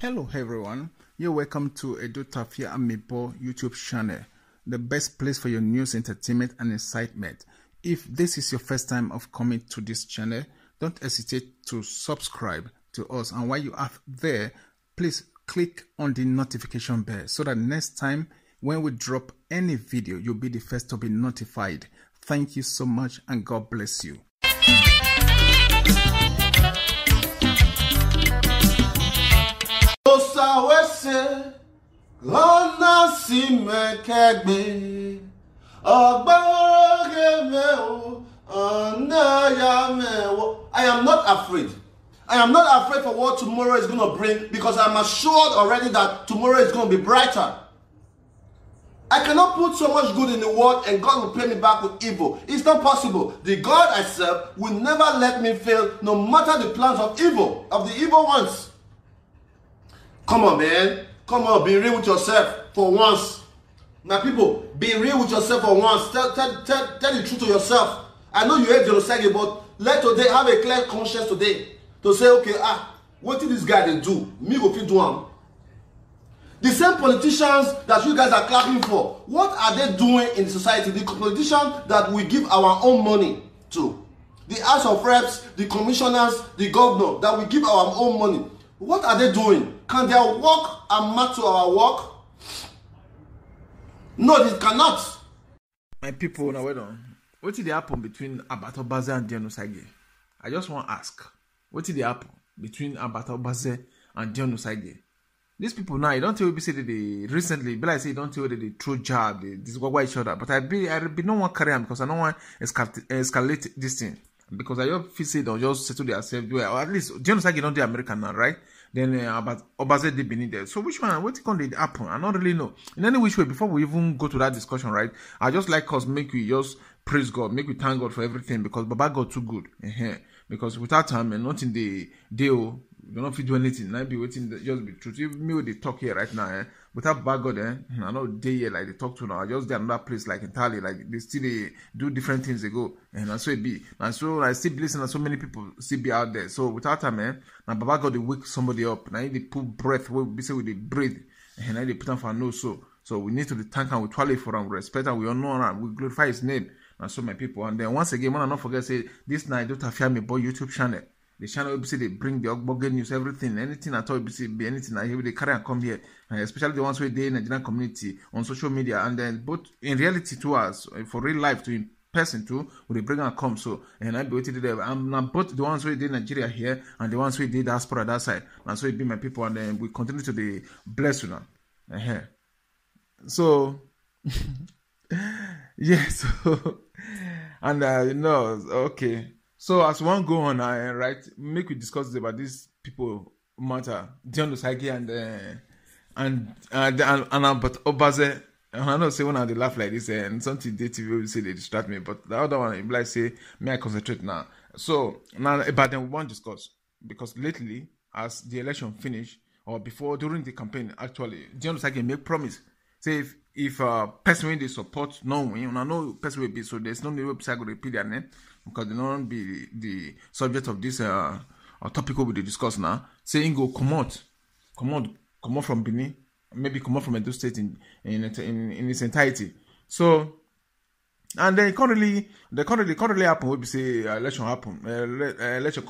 Hello everyone, you're welcome to Edo Tafia Amibo YouTube channel, the best place for your news, entertainment and excitement. If this is your first time of coming to this channel, don't hesitate to subscribe to us, and while you are there, please click on the notification bell so that next time when we drop any video, you'll be the first to be notified. Thank you so much and God bless you. I am not afraid. I am not afraid for what tomorrow is going to bring, because I'm assured already that tomorrow is going to be brighter. I cannot put so much good in the world and God will pay me back with evil. It's not possible. The God I serve will never let me fail, no matter the plans of evil, of the evil ones. Come on, man. Come on, be real with yourself for once. My people, be real with yourself for once. Tell the truth to yourself. I know you hate Dion Osagie, but let today have a clear conscience today to say, okay, what did this guy they do? Me go fit do am. The same politicians that you guys are clapping for, what are they doing in society? The politicians that we give our own money to, the House of Reps, the commissioners, the governor that we give our own money, what are they doing? Can their work amount to our work? No, they cannot. My people, now wait on. What did happen between Obazee and Dion Osagie? I just want to ask, what did happen between Obazee and Dion Osagie? These people now, you don't tell me say that they recently, but I say you don't tell that they throw jab, they disguagua each other. But I be no one carry on because I don't want to escalate this thing. Because I just feel say they'll just settle themselves, or at least Dion Osagie don't do American now, right? Then about Obazee they been there. So which one? What can they happen? I don't really know. In any which way, before we even go to that discussion, right? I just like us make we just praise God, make we thank God for everything, because Baba God too good. Because without time and not in the deal, you don't fit do anything. I be waiting just be truth. If me with the talk here right now, without Baba God, I know day here like they talk to now. I just get another place like entirely, like they still they do different things they go, and that's so it be. And so I still listen to so many people still be out there. So without time, now Baba God they wake somebody up. Now they put breath, we say with the breathe, and now they put on for no so we need to thank and we twirl for and respect and we honor and we glorify His name. And so my people, and then once again, when I not forget, say this night Edo Tafia Amibo YouTube channel. The channel will say they bring the Ogboge news, everything, anything at all, be anything. I hear they carry and come here, and especially the ones who they in the Nigerian community on social media, and then both in reality to us, for real life to in person too, will they bring and come. So and I be waiting there. I'm not both the ones who did Nigeria here and the ones who did diaspora that side, and so it be my people, and then we continue to be blessed you now. So yeah, so and okay. So as one go on, right, make we discuss about these people matter, Dion Osagie and but Obazee. I know say when I laugh like this and something they TV will say they distract me, but the other one like say may I concentrate now. So now but then we won't discuss, because lately as the election finished or before during the campaign actually Dion Osagie make promise. Say if person when they support no win, I know person will be, so there's no need website go repeat their name because they don't be the subject of this topic we discuss now. Saying go come out from Benin, maybe come out from Edo State in its entirety. So and then currently happen. We be say election happen, election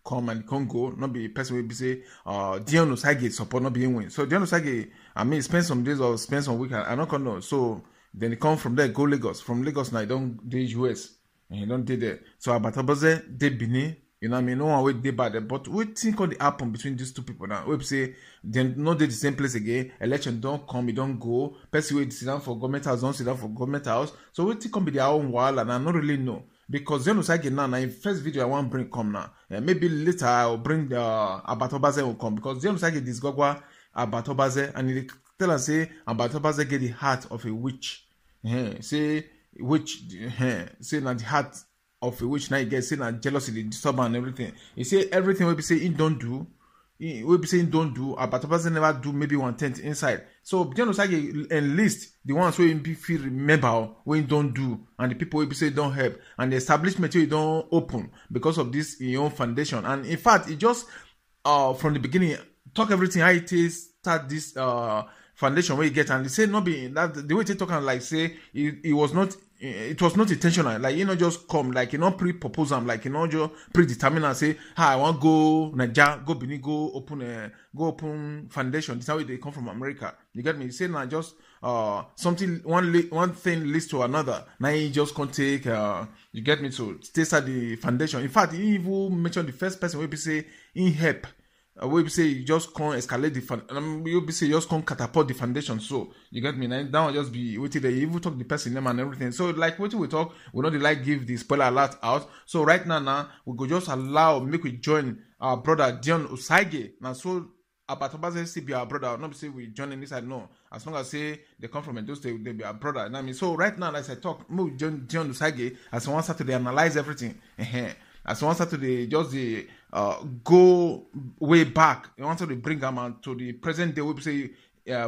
come and can't go, not be person will be say Dion Osagie support not being win. So Dion Osagie, I mean spend some days or spend some week, I don't know. So then he come from there, go Lagos. From Lagos now he don't do US and he don't do there. So about Obazee they Benin, you know what I mean? No one wait they bad. But we think on the happen between these two people now. We say then not they the same place again. Election don't come, he don't go. Person will sit down for government house, don't sit down for government house. So we think on be their own while, and I don't really know. Because Dion Osagie now, in first video I want bring come now. Maybe later I'll bring about Obazee will come, because Dion Osagie Disguagua about Obazee, and he tell us say about Obazee get the heart of a witch. Say witch, say not the heart of a witch. Now you get say not jealousy, the disturbance and everything. He say everything will be say he don't do. We be saying don't do, but Obazee never do maybe 1/10 inside. So Dion Osagie enlist the ones who be feel remember when don't do, and the people will be say don't help, and the establishment you don't open because of this in your own foundation. And in fact, it just from the beginning talk everything how it is, start this foundation where you get, and they say not be that the way they talk and like say it was not intentional, like just come like pre-propose them, like just predetermine and say I want go Nigeria, go Benin, go open foundation. This how they come from America. You get me? Say now just something one thing leads to another. Now you just can't take you get me, to start the foundation. In fact, he even mentioned the first person where be say in help. We be say you just can't escalate the you be say you just can't catapult the foundation. So you get me? Now that will just be waiting there. You even talk the person name and everything. So like what we talk, we not like give the spoiler alert out. So right now we go just make we join our brother Dion Osagie. Now so Obazee still be our brother. Not be say we join this side. No, as long as say they come from those they be our brother. You know what I mean? So right now, as I talk, we join Dion Osagie as one start to analyze everything. As one start to just the go way back. You want to bring them to the present day. We say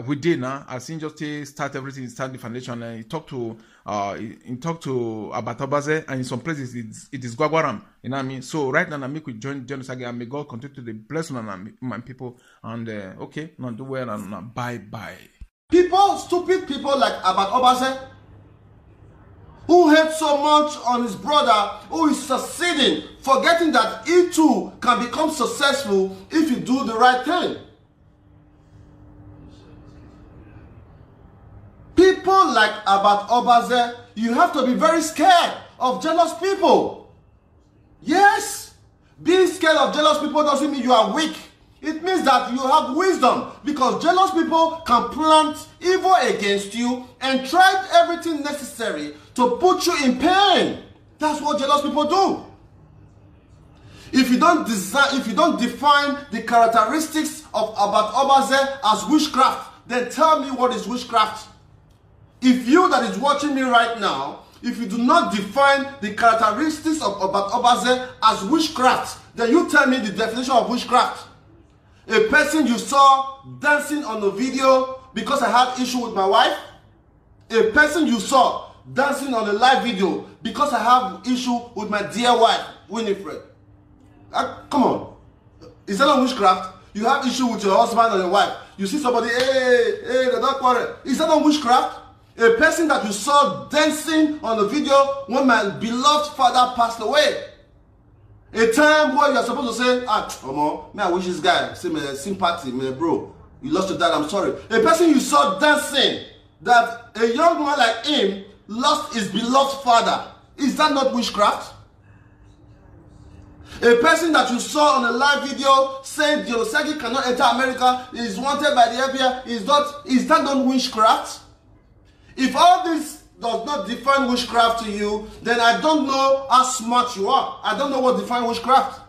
we did now. As seen just start everything, start the foundation, and he talked to about Obazee, and in some places it is Guaguaram. You know what I mean? So right now I make we join Dion Osagie, and may God continue to the bless on my people. And okay, now do well and bye. Stupid people like about Obazee, who hates so much on his brother who is succeeding, forgetting that he too can become successful if you do the right thing. People like about Obazee, you have to be very scared of jealous people. Yes, being scared of jealous people doesn't mean you are weak. It means that you have wisdom, because jealous people can plant evil against you and try everything necessary to put you in pain. That's what jealous people do. If you don't define the characteristics of about Obazee as witchcraft, then tell me what is witchcraft. If you that is watching me right now, if you do not define the characteristics of about Obazee as witchcraft, then you tell me the definition of witchcraft. A person you saw dancing on the video because I had issue with my wife. A person you saw dancing on the live video because I have issue with my dear wife, Winifred. Come on. Is that not witchcraft? You have issue with your husband or your wife. You see somebody, they don't quarrel. Is that not witchcraft? A person that you saw dancing on the video when my beloved father passed away. A time where you're supposed to say, man, I wish this guy, say, my sympathy, man, bro. You lost your dad, I'm sorry. A person you saw dancing, that a young man like him lost his beloved father. Is that not witchcraft? A person that you saw on a live video saying Dion Osagie cannot enter America, is wanted by the FBI, is that not witchcraft? If all this does not define witchcraft to you, then I don't know how smart you are. I don't know what defines witchcraft.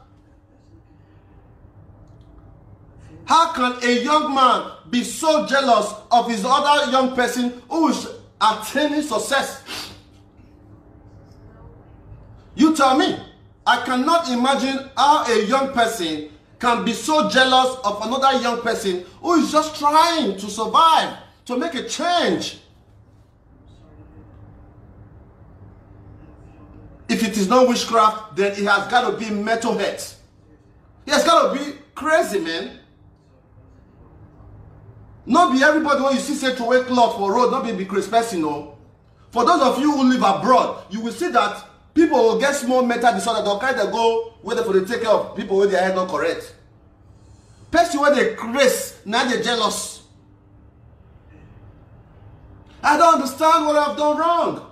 How can a young man be so jealous of his other young person who is attaining success? You tell me. I cannot imagine how a young person can be so jealous of another young person who is just trying to survive, to make a change. If it is not witchcraft, then it has got to be mental health. It has got to be crazy, man. Not be everybody when you see say to wear cloth for road, not be crazy person, no. For those of you who live abroad, you will see that people will get small mental disorder. They'll kind of go whether for the take care of people with their head not correct. Person where they crazy, now they're jealous. I don't understand what I've done wrong.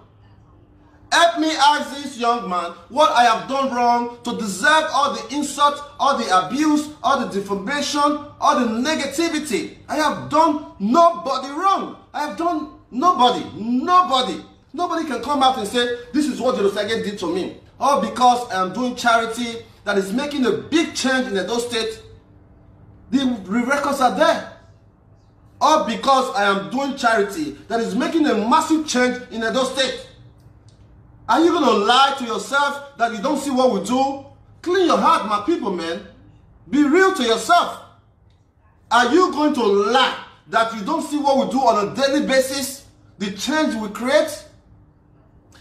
Help me ask this young man what I have done wrong to deserve all the insult, all the abuse, all the defamation, all the negativity. I have done nobody wrong. I have done nobody. Nobody can come out and say, this is what Dion Osagie did to me. All because I am doing charity that is making a big change in Edo State. The records are there. All because I am doing charity that is making a massive change in Edo State. Are you going to lie to yourself that you don't see what we do? Clean your heart, my people, man. Be real to yourself. Are you going to lie that you don't see what we do on a daily basis? The change we create?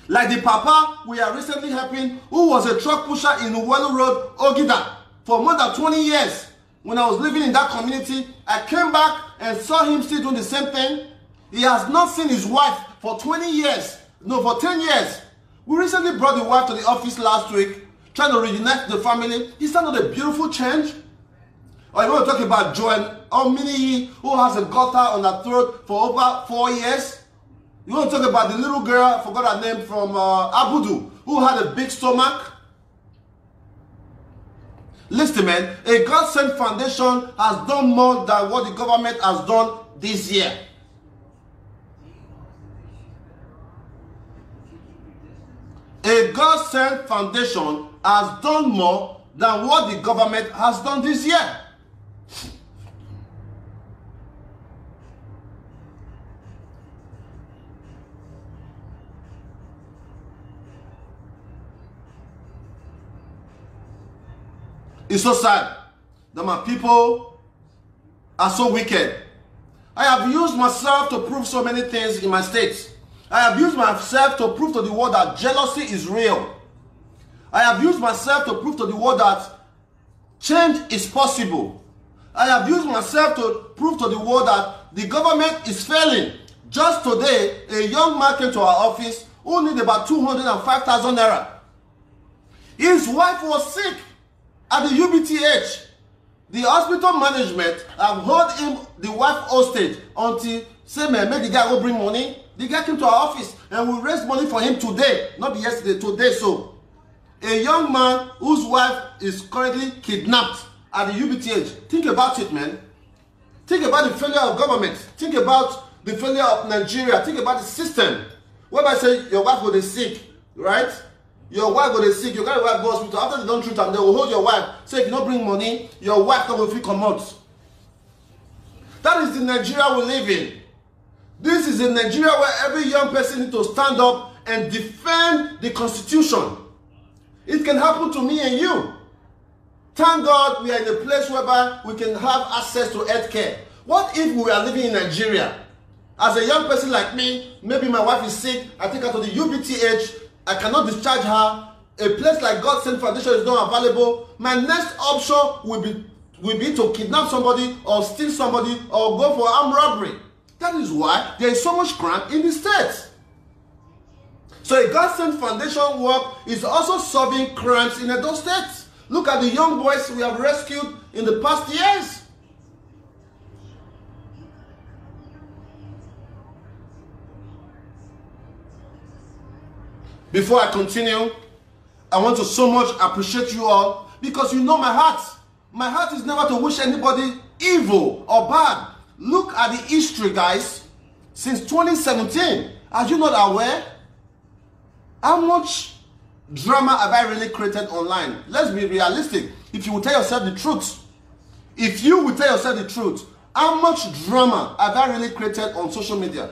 Like the papa we are recently helping, who was a truck pusher in Uwelu Road, Ogida, for more than 20 years. when I was living in that community. I came back and saw him still doing the same thing. He has not seen his wife for 20 years. No, for 10 years. We recently brought the wife to the office last week, trying to reunite the family. Is that not a beautiful change? Or you want to talk about Joanne Omini, who has a gutter on her throat for over 4 years? You want to talk about the little girl, I forgot her name, from Abudu, who had a big stomach? Listen, man, a God-sent foundation has done more than what the government has done this year. A God-sent foundation has done more than what the government has done this year. It's so sad that my people are so wicked. I have used myself to prove so many things in my state. I have used myself to prove to the world that jealousy is real. I have used myself to prove to the world that change is possible. I have used myself to prove to the world that the government is failing. Just today, a young man came to our office who needed about 205,000 naira. His wife was sick at the UBTH. The hospital management have held him, the wife, hostage until say, man, make the guy go bring money. The guy came to our office and we raised money for him today, not yesterday, today. So a young man whose wife is currently kidnapped at the UBTH. Think about it, man. Think about the failure of government. Think about the failure of Nigeria. Think about the system. Whereby say your wife was sick, right? Your wife was sick, you carry your wife go hospital. After they don't treat them, they will hold your wife. Say if you don't bring money, your wife will feel come out. That is the Nigeria we live in. This is a Nigeria where every young person needs to stand up and defend the Constitution. It can happen to me and you. Thank God we are in a place whereby we can have access to health care. What if we are living in Nigeria? As a young person like me, maybe my wife is sick, I take her to the UBTH, I cannot discharge her, a place like God Sent Foundation is not available, my next option will be to kidnap somebody or steal somebody or go for armed robbery. That is why there is so much crime in the state. So a God Sent Foundation work is also solving crimes in those states. Look at the young boys we have rescued in the past years. Before I continue, I want to so much appreciate you all because you know my heart. My heart is never to wish anybody evil or bad. Look at the history, guys. Since 2017, are you not aware? How much drama have I really created online? Let's be realistic. If you will tell yourself the truth, if you will tell yourself the truth, how much drama have I really created on social media?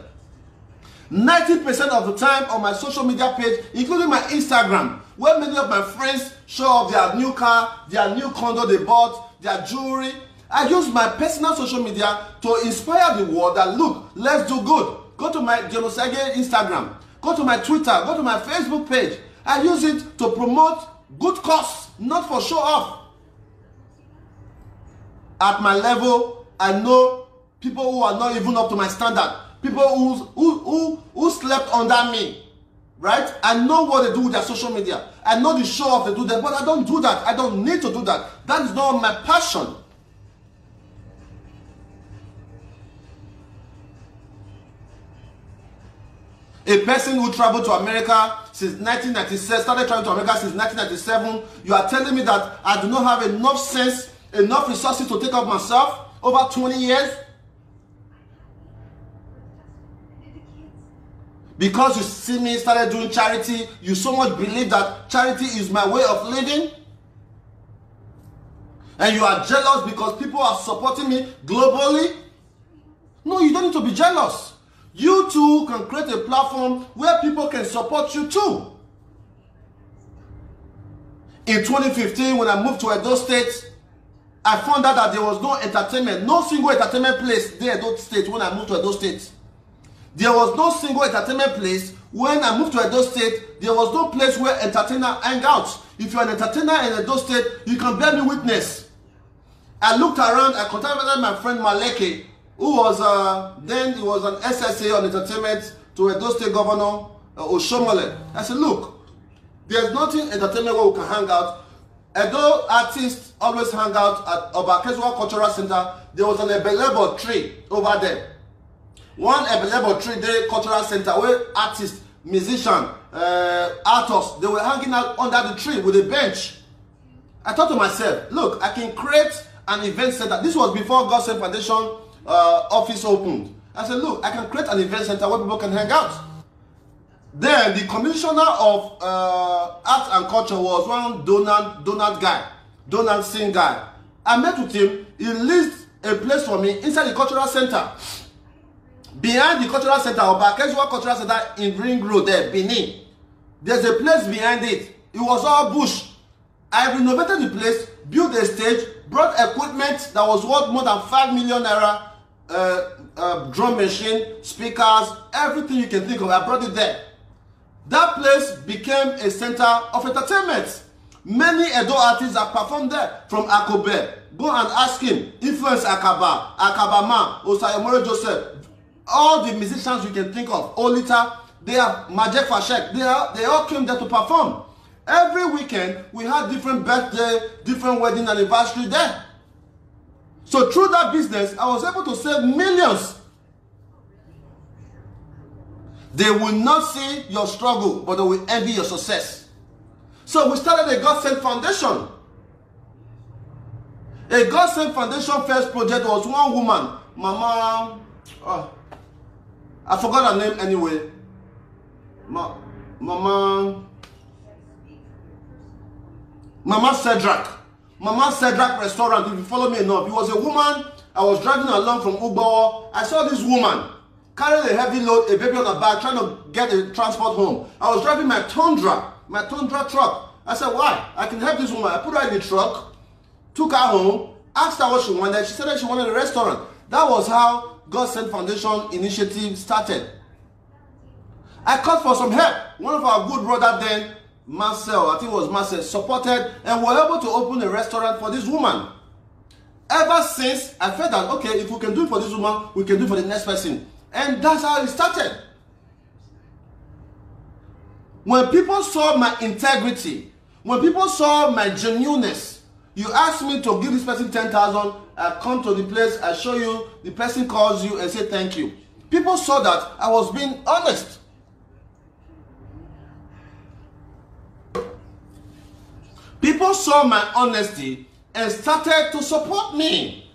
90% of the time on my social media page, including my Instagram, where many of my friends show off their new car, their new condo they bought, their jewelry. I use my personal social media to inspire the world that look, let's do good. Go to my Dion Osagie Instagram, go to my Twitter, go to my Facebook page. I use it to promote good cause, not for show off. At my level, I know people who are not even up to my standard. People who slept under me, right? I know what they do with their social media. I know the show off they do that, but I don't do that. I don't need to do that. That is not my passion. A person who traveled to America since 1997, started traveling to America since 1997, you are telling me that I do not have enough sense, enough resources to take care of myself over 20 years? Because you see me started doing charity, you so much believe that charity is my way of living? And you are jealous because people are supporting me globally? No, you don't need to be jealous. You too can create a platform where people can support you too. In 2015, when I moved to Edo State, I found out that there was no entertainment, no single entertainment place there in Edo State when I moved to Edo State. There was no single entertainment place. When I moved to Edo State, there was no place where entertainers hang out. If you're an entertainer in Edo State, you can bear me witness. I looked around, I contacted my friend Maleke, who was then he was an SSA on entertainment to Edo State Governor Oshomole. I said, look, there's nothing entertainment where we can hang out. Edo artists always hang out at Obazee Cultural Center. There was an Ebelebo tree over there. One Ebelebo tree there, cultural center, where artists, musicians, actors, they were hanging out under the tree with a bench. I thought to myself, look, I can create an event center. This was before God Save Foundation office opened. I said, look, I can create an event center where people can hang out. Then the commissioner of arts and culture was one Donald Singh guy. I met with him. He leased a place for me inside the cultural center. Behind the cultural center, Obazee Cultural Center in Ring Road there, Benin. There's a place behind it. It was all bush. I renovated the place, built a stage, brought equipment that was worth more than 5 million naira, drum machine, speakers, everything you can think of. I brought it there. That place became a center of entertainment. Many Edo artists have performed there, from Akobe. Go and ask him. Influence Akaba, Akabama, Osayomore Joseph. All the musicians you can think of, Olita, they are Majek Fashek, they all came there to perform. Every weekend, we had different birthday, different wedding anniversary there. So through that business, I was able to save millions. They will not see your struggle, but they will envy your success. So we started a God Sent Foundation. A God Sent Foundation first project was one woman, Mama, I forgot her name anyway. Mama Cedric. Mama Cedric restaurant, if you follow me enough. It was a woman. I was driving along from Ubawa. I saw this woman carrying a heavy load, a baby on her back, trying to get a transport home. I was driving my Tundra truck. I said, why? I can help this woman. I put her in the truck, took her home, asked her what she wanted. She said that she wanted a restaurant. That was how God Sent Foundation initiative started. I called for some help. One of our good brothers then, Marcel, I think it was Marcel, supported, and we were able to open a restaurant for this woman. Ever since, I felt that, okay, if we can do it for this woman, we can do it for the next person. And that's how it started. When people saw my integrity, when people saw my genuineness, you asked me to give this person 10,000, I come to the place, I show you, the person calls you and say thank you. People saw that I was being honest. People saw my honesty and started to support me.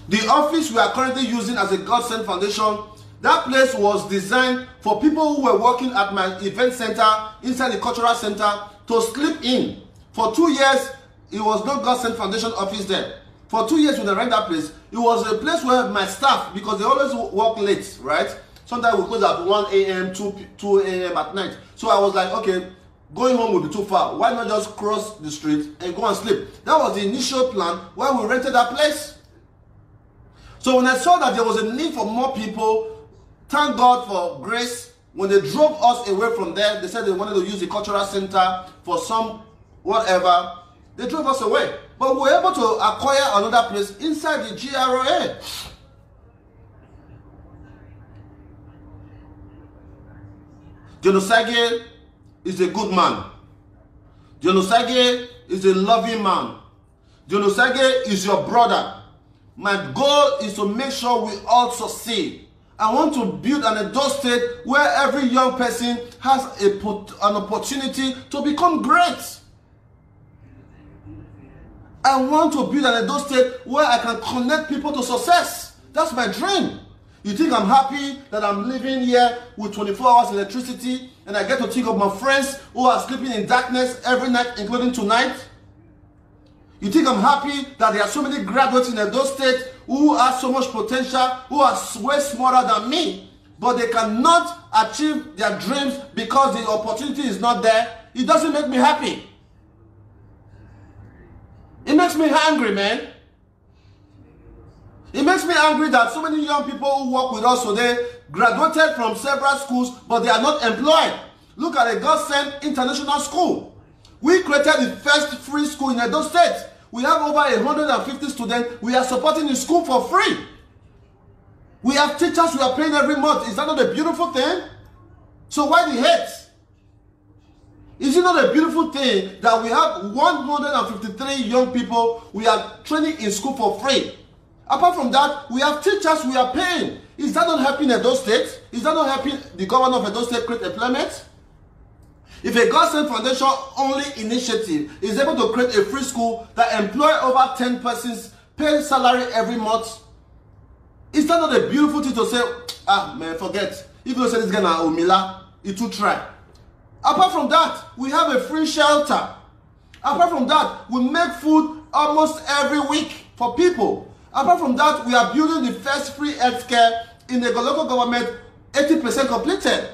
The office we are currently using as a God Sent Foundation, that place was designed for people who were working at my event center, inside the cultural center, to sleep in. For 2 years, it was no God Sent Foundation office there. For 2 years when I rent that place, it was a place where my staff, because they always work late, right? Sometimes we close at 1 a.m., 2 a.m. at night. So I was like, okay, going home would be too far. Why not just cross the street and go and sleep? That was the initial plan where we rented that place. So when I saw that there was a need for more people, thank God for grace. When they drove us away from there, they said they wanted to use the cultural center for some whatever. They drove us away. But we were able to acquire another place inside the GRA. Dion Osagie is a good man. Dion Osagie is a loving man. Dion Osagie is your brother. My goal is to make sure we all succeed. I want to build an Edo State where every young person has an opportunity to become great. I want to build an Edo State where I can connect people to success. That's my dream. You think I'm happy that I'm living here with 24 hours electricity and I get to think of my friends who are sleeping in darkness every night, including tonight? You think I'm happy that there are so many graduates in Edo State who have so much potential, who are way smarter than me, but they cannot achieve their dreams because the opportunity is not there? It doesn't make me happy. It makes me angry, man. It makes me angry that so many young people who work with us today graduated from several schools, but they are not employed. Look at a God Sent International School. We created the first free school in Edo State. We have over 150 students. We are supporting the school for free. We have teachers we are paying every month. Is that not a beautiful thing? So why the hate? Is it not a beautiful thing that we have 153 young people we are training in school for free? Apart from that, we have teachers we are paying. Is that not helping Edo State? Is that not helping the governor of Edo State create employment? If a God-sent foundation only initiative is able to create a free school that employ over 10 persons, pay salary every month, is that not a beautiful thing to say, ah man, forget. If you say this guy na Omila, it will try. Apart from that, we have a free shelter. Apart from that, we make food almost every week for people. Apart from that, we are building the first free healthcare in the local government, 80% completed.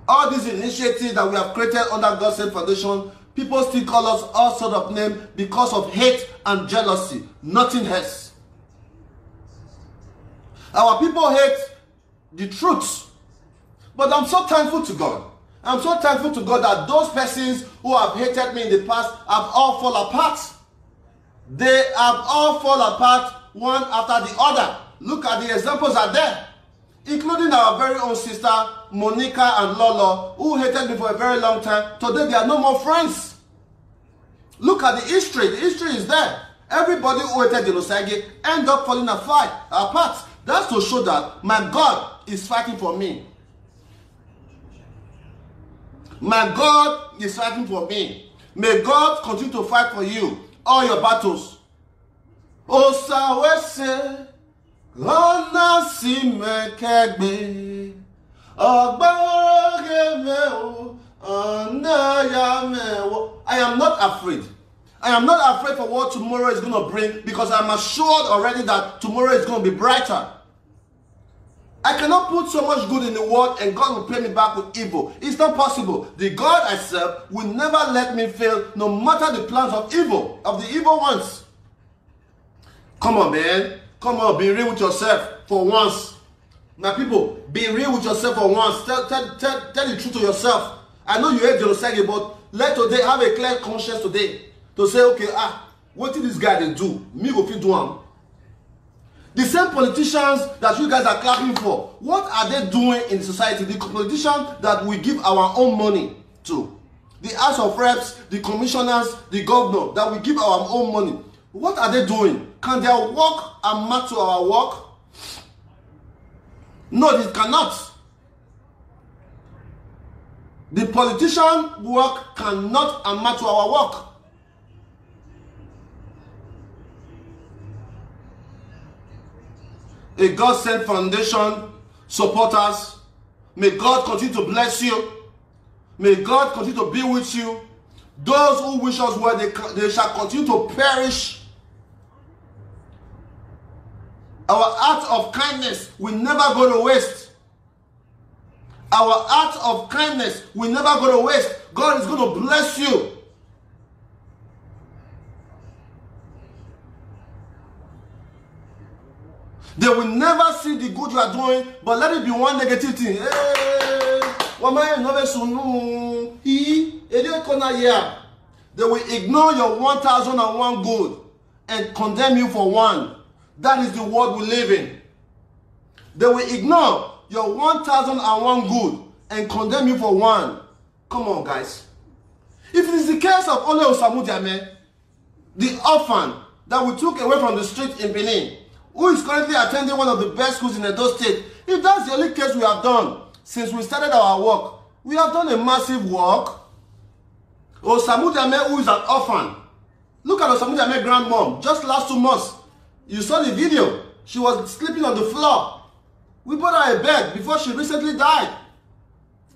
All these initiatives that we have created under God's Sent Foundation, people still call us all sorts of names because of hate and jealousy. Nothing else. Our people hate the truth. But I'm so thankful to God. I'm so thankful to God that those persons who have hated me in the past have all fallen apart. They have all fallen apart one after the other. Look at the examples are there. Including our very own sister, Monica and Lolo, who hated me for a very long time. Today they are no more friends. Look at the history. The history is there. Everybody who hated Dion Osagie end up falling apart. That's to show that my God is fighting for me. My God is fighting for me. May God continue to fight for you. All your battles. Osawese. I am not afraid. I am not afraid for what tomorrow is going to bring because I'm assured already that tomorrow is going to be brighter. I cannot put so much good in the world and God will pay me back with evil. It's not possible. The God I serve will never let me fail no matter the plans of evil, of the evil ones. Come on, man. Come on, be real with yourself for once. My people, be real with yourself for once. Tell the truth to yourself. I know you hate Dion Osagie, but let today have a clear conscience today. To say, okay, what did this guy they do? Me go fit do am. The same politicians that you guys are clapping for, what are they doing in society? The politicians that we give our own money to. The House of Reps, the commissioners, the governor, that we give our own money. What are they doing? Can their work amount to our work? No, it cannot. The politician work cannot amount to our work. A God-sent foundation, supporters, may God continue to bless you. May God continue to be with you. Those who wish us well, they shall continue to perish. Our act of kindness will never go to waste. Our act of kindness will never go to waste. God is going to bless you. They will never see the good you are doing, but let it be one negative thing. They will ignore your 1001 good and condemn you for one. That is the world we live in. They will ignore your 1001 good and condemn you for one. Come on, guys. If it is the case of Ole Osamudiame, the orphan that we took away from the street in Benin, who is currently attending one of the best schools in Edo State, if that's the only case we have done since we started our work, we have done a massive work. Osamudiame, who is an orphan, look at Osamudiame's grandmom. Just last 2 months, you saw the video. She was sleeping on the floor. We bought her a bed before she recently died.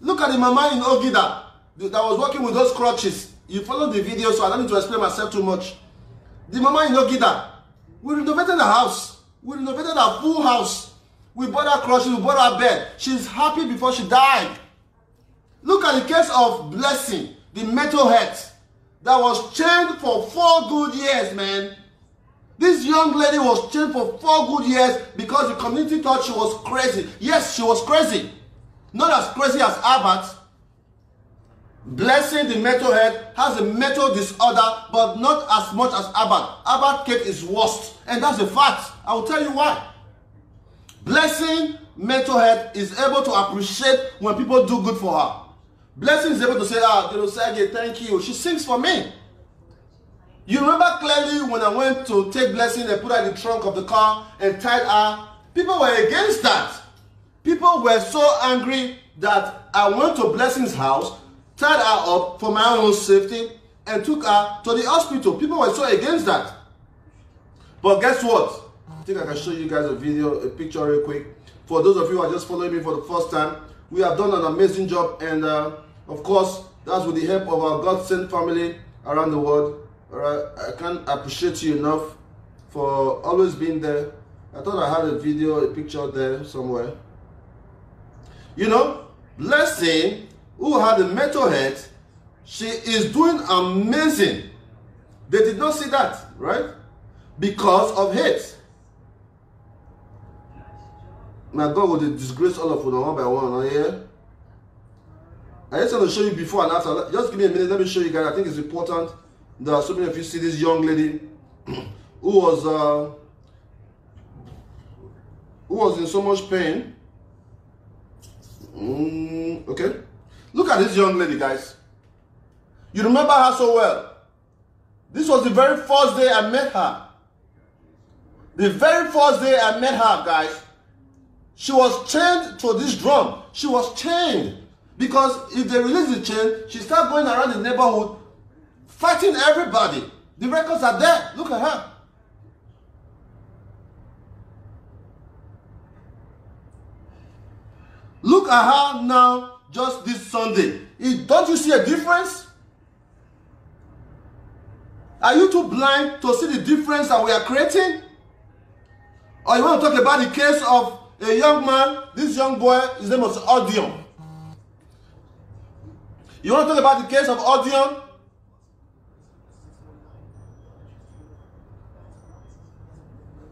Look at the mama in Ogida that was working with those crutches. You followed the video, so I don't need to explain myself too much. The mama in Ogida, we renovated the house. We renovated her full house. We bought her crutches, we bought her bed. She's happy before she died. Look at the case of Blessing, the mental health, that was chained for 4 good years, man. This young lady was chained for 4 good years because the community thought she was crazy. Yes, she was crazy. Not as crazy as Albert. Blessing, the mental head, has a mental disorder, but not as much as Albert. Albert Kate is worst, and that's a fact. I will tell you why. Blessing, mental head, is able to appreciate when people do good for her. Blessing is able to say, Dion Osagie, thank you. She sings for me. You remember clearly when I went to take Blessing and put her in the trunk of the car and tied her. People were against that. People were so angry that I went to Blessing's house, tied her up for my own safety, and took her to the hospital. People were so against that. But guess what? I think I can show you guys a picture real quick. For those of you who are just following me for the first time, we have done an amazing job, and of course, that's with the help of our God-sent family around the world. Alright, I can't appreciate you enough for always being there. I thought I had a picture there somewhere. You know, Blessing, who had a mental head, she is doing amazing. They did not see that, right? Because of hate. My God will disgrace all of you one by one, yeah? I just want to show you before and after. Just give me a minute, let me show you guys. I think it's important that so many of you see this young lady who was in so much pain. Okay, look at this young lady, guys. You remember her so well. This was the very first day I met her. The very first day I met her, guys, she was chained to this drum. She was chained because if they release the chain, she started going around the neighborhood fighting everybody. The records are there. Look at her. Look at her now, just this Sunday. Don't you see a difference? Are you too blind to see the difference that we are creating? Or you want to talk about the case of a young man, this young boy, his name was Dion. You want to talk about the case of Dion?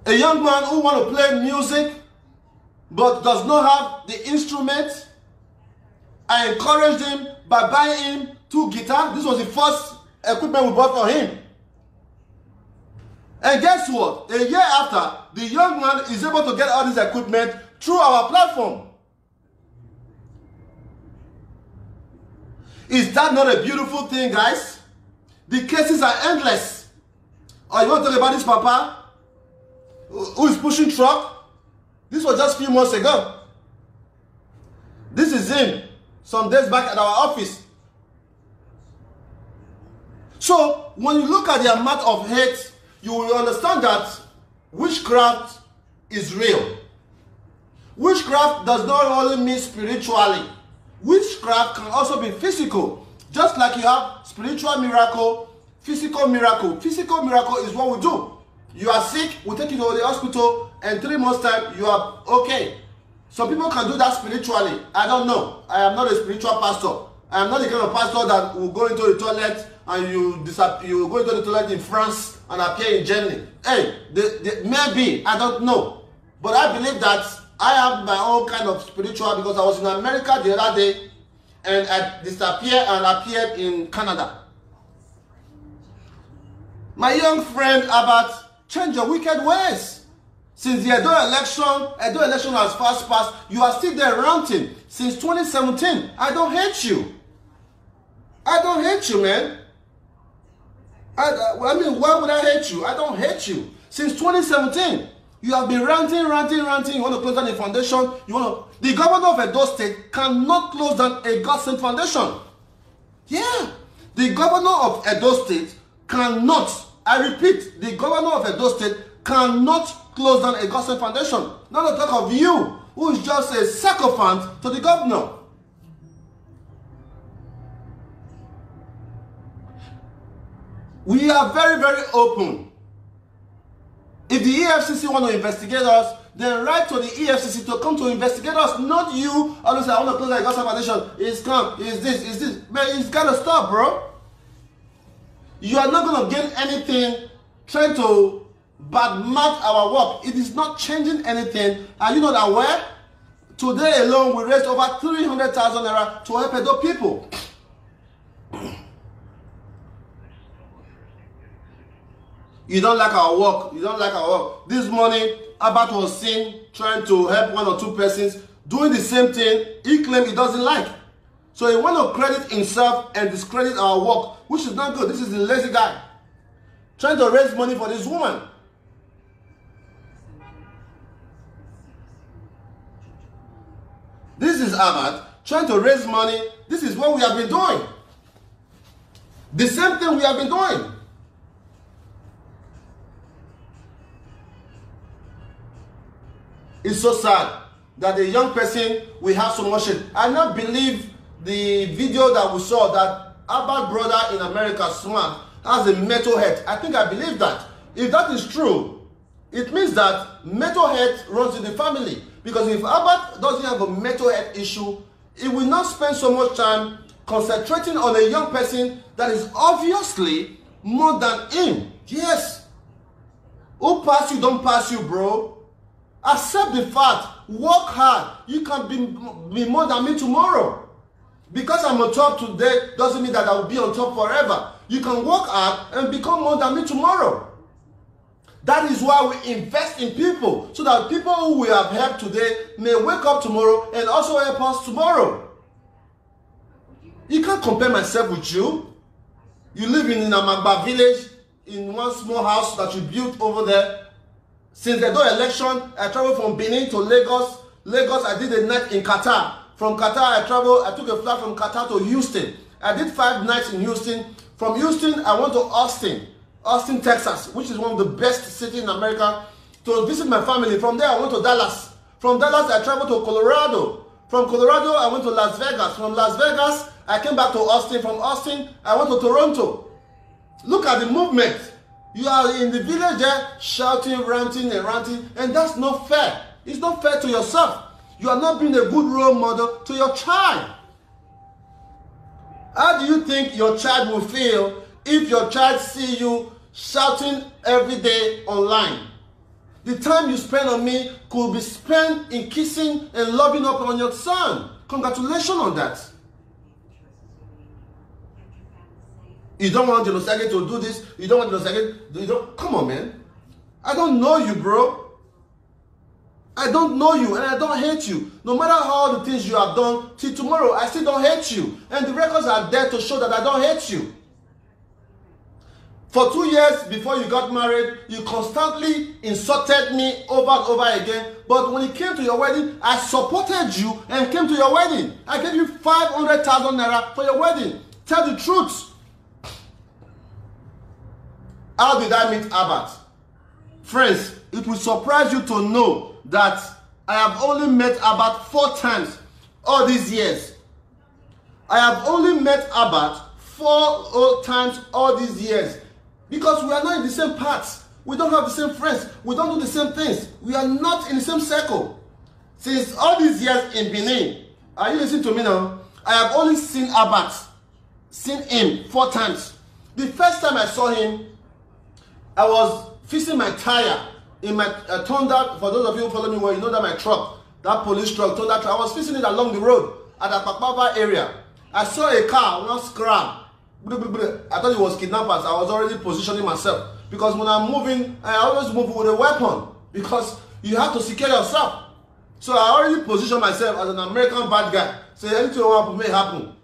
A young man who wants to play music but does not have the instrument. I encouraged him by buying him 2 guitars. This was the first equipment we bought for him. And guess what? A year after, the young man is able to get all this equipment through our platform. Is that not a beautiful thing, guys? The cases are endless. Or you want to talk about this papa who is pushing truck? This was just a few months ago. This is him some days back at our office. So when you look at the amount of hate, you will understand that witchcraft is real. Witchcraft does not only mean spiritually. Witchcraft can also be physical. Just like you have spiritual miracle, physical miracle. Physical miracle is what we do. You are sick, we take you to the hospital, and 3 months time, you are okay. Some people can do that spiritually. I don't know. I am not a spiritual pastor. I am not the kind of pastor that will go into the toilet and you go into the toilet in France and appear in Germany. Hey, maybe, I don't know. But I believe that I have my own kind of spiritual, because I was in America the other day and I disappeared and appeared in Canada. My young friend Albert, change your wicked ways. Since the Edo election has fast passed, you are still there ranting. Since 2017, I don't hate you. I don't hate you, man. I mean, why would I hate you? I don't hate you. Since 2017, you have been ranting. You want to close down a foundation. The governor of Edo State cannot close down a God-sent foundation. Yeah. The governor of Edo State cannot, I repeat, the governor of Edo State cannot close down a God-sent foundation. Not to talk of you, who is just a sycophant to the governor. We are very, very open. If the EFCC want to investigate us, then write to the EFCC to come to investigate us, not you. Honestly, I want to close that God-sent foundation. It's come, it's this. Man, it's got to stop, bro. You are not going to gain anything trying to badmouth our work. It is not changing anything. Are you not aware? Today alone, we raised over 300,000 naira to help Edo people. You don't like our work. You don't like our work. This morning, Albert was seen trying to help 1 or 2 persons doing the same thing he claimed he doesn't like. So he want to credit himself and discredit our work, which is not good. This is the lazy guy trying to raise money for this woman. This is Albert trying to raise money. This is what we have been doing. The same thing we have been doing. It's so sad that the young person will have so much shit. I not believe the video that we saw that Albert brother in America, Smart, has a mental health. I think I believe that. If that is true, it means that mental health runs in the family. Because if Albert doesn't have a mental health issue, he will not spend so much time concentrating on a young person that is obviously more than him. Yes. Who pass you, don't pass you, bro. Accept the fact. Work hard. You can be more than me tomorrow. Because I'm on top today doesn't mean that I will be on top forever. You can work hard and become more than me tomorrow. That is why we invest in people, so that people who we have helped today may wake up tomorrow and also help us tomorrow. You can't compare myself with you. You live in Amagba village, in one small house that you built over there. Since the election, I traveled from Benin to Lagos. Lagos, I did a night in Qatar. From Qatar, I took a flight from Qatar to Houston. I did 5 nights in Houston. From Houston, I went to Austin, Texas, which is one of the best cities in America, to visit my family. From there, I went to Dallas. From Dallas, I traveled to Colorado. From Colorado, I went to Las Vegas. From Las Vegas, I came back to Austin. From Austin, I went to Toronto. Look at the movement. You are in the village there, shouting, ranting, and that's not fair. It's not fair to yourself. You are not being a good role model to your child. How do you think your child will feel if your child see you shouting every day online? The time you spend on me could be spent in kissing and loving up on your son. Congratulations on that. You don't want Dion Osagie to do this. You don't want Dion Osagie. Come on, man. I don't know you, bro. I don't know you and I don't hate you. No matter how the things you have done, till tomorrow, I still don't hate you. And the records are there to show that I don't hate you. For 2 years before you got married, you constantly insulted me over and over again. But when it came to your wedding, I supported you and came to your wedding. I gave you 500,000 naira for your wedding. Tell the truth. How did I meet Albert? Friends, it will surprise you to know that I have only met Albert 4 times all these years. I have only met Albert 4 times all these years. Because we are not in the same paths. We don't have the same friends. We don't do the same things. We are not in the same circle. Since all these years in Benin, are you listening to me now? I have only seen Albert. Seen him 4 times. The first time I saw him, I was fixing my tire in my Thunder. For those of you who follow me well, you know that my truck, that police truck, Thunder truck, I was fixing it along the road at the Pakpava area. I saw a car, one scrap. I thought it was kidnappers. I was already positioning myself. Because when I'm moving, I always move with a weapon. Because you have to secure yourself. So I already positioned myself as an American bad guy. Say anything you want may happen.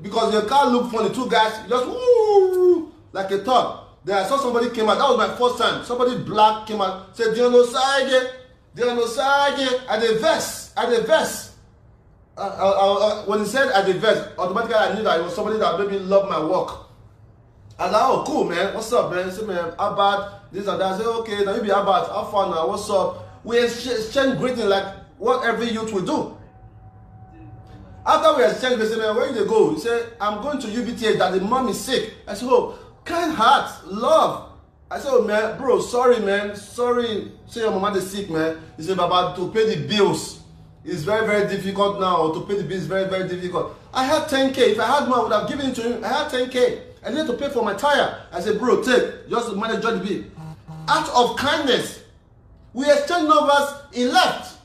Because the car looked funny. 2 guys just woo, like a thug. Then I saw somebody came out. That was my first time. Somebody black came out. Said, Dion Osagie, at the vest. When he said at the vest, automatically I knew that it was somebody that maybe loved my work. I was like, oh, cool, man. What's up, man? He said, man, Albert, this and that. I said, okay, now you be Albert. How far now? What's up? We exchange greeting like what every youth will do. After we exchanged, they said, man, where did you go? He said, I'm going to UBTA, that the mom is sick. I said, oh, kind heart, love. I said, oh, man, bro, sorry, man. Sorry. Say your mama is sick, man. He said, Baba, to pay the bills. It's very, very difficult now. To pay the bills is very, very difficult. I had 10K. If I had more, I would have given it to him. I had 10K. I needed to pay for my tire. I said, bro, take. Just manage the bill. Out of kindness. We exchanged numbers. He left.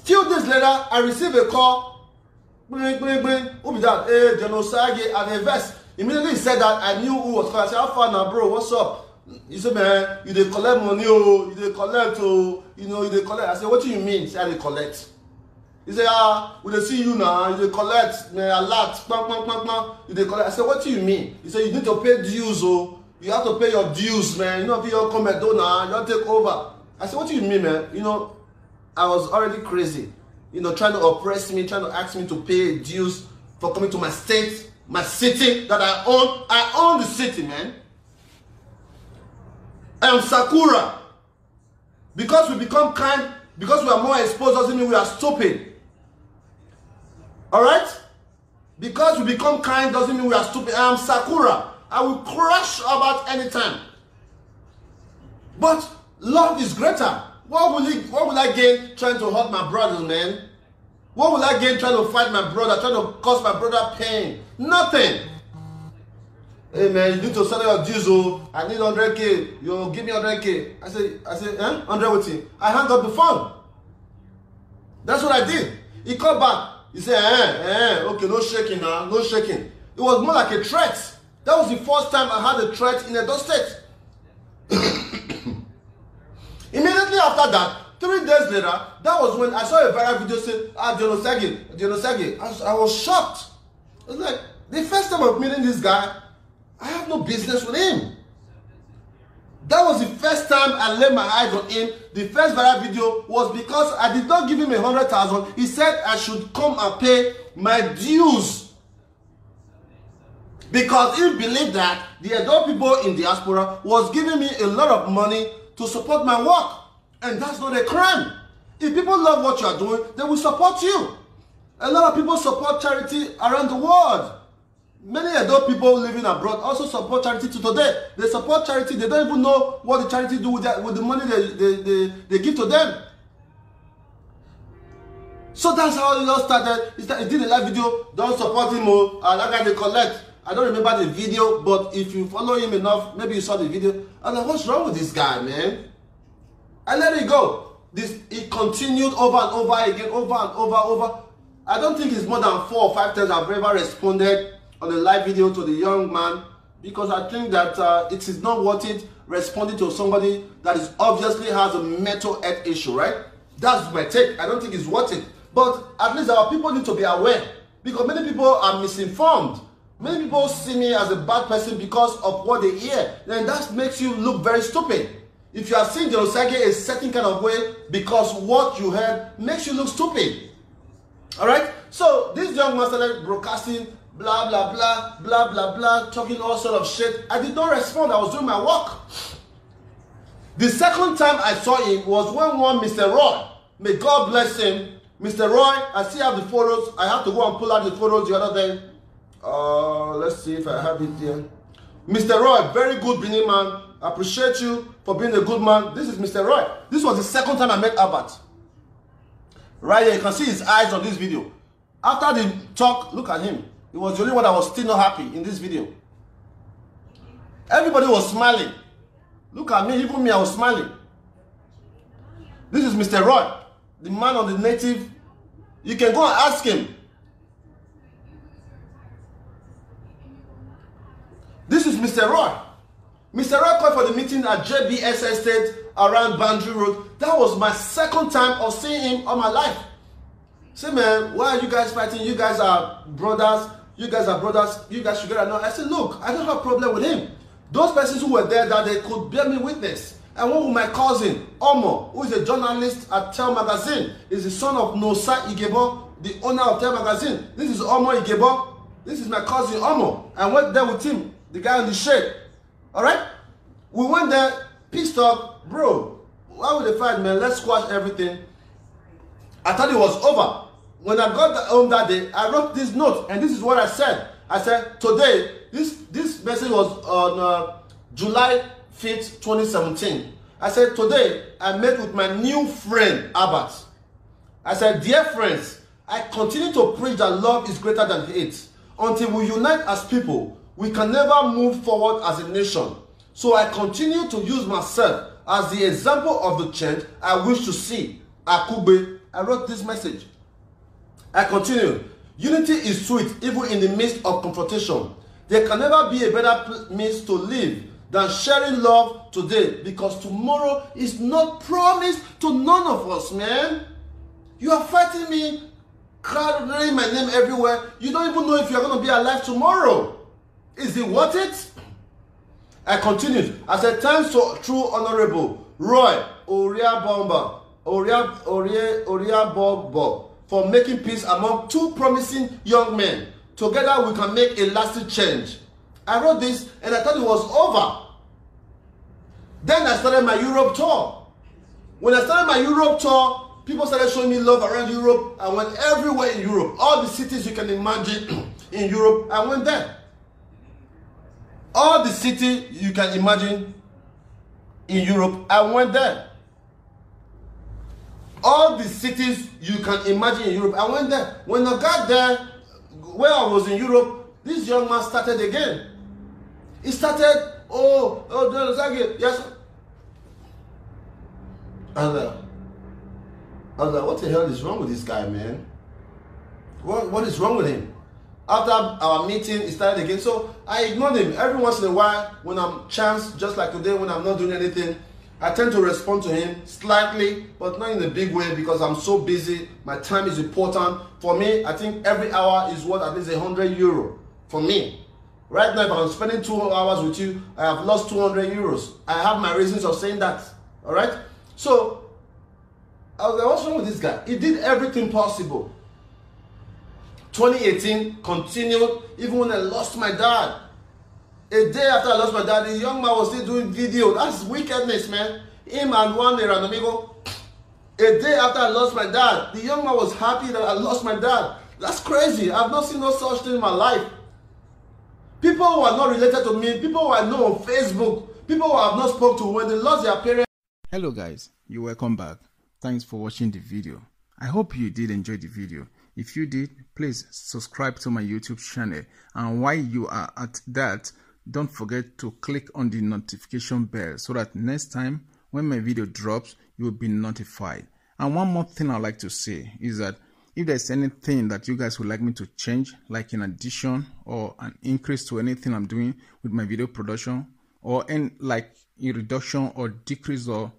Few days later, I received a call. Who be that? Hey, Dion Osagie at the vest. Immediately he said that, I knew who was calling. I said, how far now, bro? What's up? He said, man, you dey collect money, oh, you dey collect, oh, you know, you dey collect. I said, what do you mean? He said, I dey collect. He said, we dey see you now, you dey collect, man, a lot, you dey collect. I said, what do you mean? He said, you need to pay dues, oh, you have to pay your dues, man. You know, if you don't come and do now, you don't take over. I said, what do you mean, man? You know, I was already crazy, you know, trying to oppress me, trying to ask me to pay dues for coming to my state, my city that I own. I own the city, man. I am Sakura. Because we become kind, because we are more exposed doesn't mean we are stupid. Alright? Because we become kind doesn't mean we are stupid. I am Sakura. I will crush about any time. But love is greater. What will I gain trying to hurt my brothers, man? What will I gain trying to fight my brother, trying to cause my brother pain? Nothing. Hey man, you need to sell your dues, oh, I need 100K. You give me 100K. I said, 100 with him. I hung up the phone. That's what I did. He called back. He said, okay, no shaking now, no shaking. It was more like a threat. That was the first time I had a threat in Edo State. Immediately after that, 3 days later, that was when I saw a viral video saying, Dion Osagie. I was shocked. I was like, the first time of meeting this guy, I have no business with him. That was the first time I laid my eyes on him. The first viral video was because I did not give him 100,000. He said I should come and pay my dues. Because he believed that the adult people in diaspora was giving me a lot of money to support my work. And that's not a crime. If people love what you are doing, they will support you. A lot of people support charity around the world. Many adult people living abroad also support charity to today. They support charity. They don't even know what the charity do with the money they give to them. So that's how it all started. He did a live video. Don't support him. That guy they collect. I don't remember the video, but if you follow him enough, maybe you saw the video. I'm like, what's wrong with this guy, man? I let it go. It continued over and over again, over and over. I don't think it's more than 4 or 5 times I've ever responded on a live video to the young man, because I think that it is not worth it responding to somebody that is obviously has a mental health issue, right? That's my take. I don't think it's worth it. But at least our people need to be aware, because many people are misinformed. Many people see me as a bad person because of what they hear. Then that makes you look very stupid. If you are seeing Dion Osagie a certain kind of way because what you heard makes you look stupid. Alright? So this young man started broadcasting blah blah blah blah blah blah, talking all sort of shit. I did not respond. I was doing my work. The second time I saw him was when one Mr. Roy, may God bless him, Mr. Roy, I still have the photos. I have to go and pull out the photos the other day. Let's see if I have it here. Mr. Roy, very good Benin man. I appreciate you for being a good man. This is Mr. Roy. This was the second time I met Albert. Right here, you can see his eyes on this video. After the talk, look at him. He was the only one that was still not happy in this video. Everybody was smiling. Look at me, even me, I was smiling. This is Mr. Roy, the man on the native. You can go and ask him. This is Mr. Roy. Mr. Roy called for the meeting at JBS Estate around Boundary Road. That was my second time of seeing him all my life. Say, man, why are you guys fighting? You guys are brothers. You guys are brothers. You guys should get along. I said, look, I don't have a problem with him. Those persons who were there that they could bear me witness. And one with my cousin, Omo, who is a journalist at Tel Magazine, is the son of Nosa Igebo, the owner of Tel Magazine. This is Omo Igebo. This is my cousin, Omo. I went there with him, the guy in the shade. Alright? We went there, pissed off. Bro, why would they fight, man? Let's squash everything. I thought it was over. When I got home that day, I wrote this note, and this is what I said. I said, today, this message was on July 5th, 2017. I said, today, I met with my new friend, Albert. I said, dear friends, I continue to preach that love is greater than hate. Until we unite as people, we can never move forward as a nation. So I continue to use myself as the example of the change I wish to see. Akube. I wrote this message. I continue. Unity is sweet even in the midst of confrontation. There can never be a better means to live than sharing love today, because tomorrow is not promised to none of us, man. You are fighting me, carrying my name everywhere. You don't even know if you're going to be alive tomorrow. Is it worth it? I continued. I said, thanks to true Honorable Roy Oriabomba, Oriabomba, for making peace among two promising young men. Together we can make a lasting change. I wrote this and I thought it was over. Then I started my Europe tour. When I started my Europe tour, people started showing me love around Europe. I went everywhere in Europe. All the cities you can imagine in Europe, I went there. All the cities you can imagine in Europe, I went there. All the cities you can imagine in Europe, I went there. When I got there, where I was in Europe, this young man started again. He started, Dion Osagie, yes. And I was like, what the hell is wrong with this guy, man? What is wrong with him? After our meeting, he started again. So I ignored him. Every once in a while, when I'm chance, just like today, when I'm not doing anything, I tend to respond to him slightly, but not in a big way, because I'm so busy. My time is important. For me, I think every hour is worth at least €100 for me. Right now, if I'm spending 2 hours with you, I have lost €200. I have my reasons of saying that. All right? So, I was like, what's wrong with this guy? He did everything possible. 2018 continued, even when I lost my dad. A day after I lost my dad, the young man was still doing video. That's wickedness, man. Him and one amigo. A day after I lost my dad, the young man was happy that I lost my dad. That's crazy. I've not seen no such thing in my life. People who are not related to me, people who I know on Facebook, people who I have not spoken to, when they lost their parents. Hello guys, you're welcome back. Thanks for watching the video. I hope you did enjoy the video. If you did, please subscribe to my YouTube channel, and while you are at that, don't forget to click on the notification bell so that next time when my video drops, you will be notified. And one more thing I'd like to say is that if there's anything that you guys would like me to change, like an addition or an increase to anything I'm doing with my video production, or like a reduction or decrease or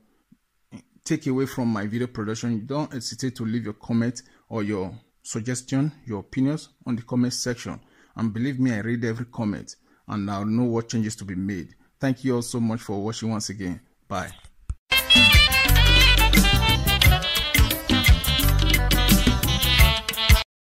take away from my video production, don't hesitate to leave your comment or your suggestion, your opinions on the comment section. And believe me, I read every comment and I'll know what changes to be made. Thank you all so much for watching once again. Bye.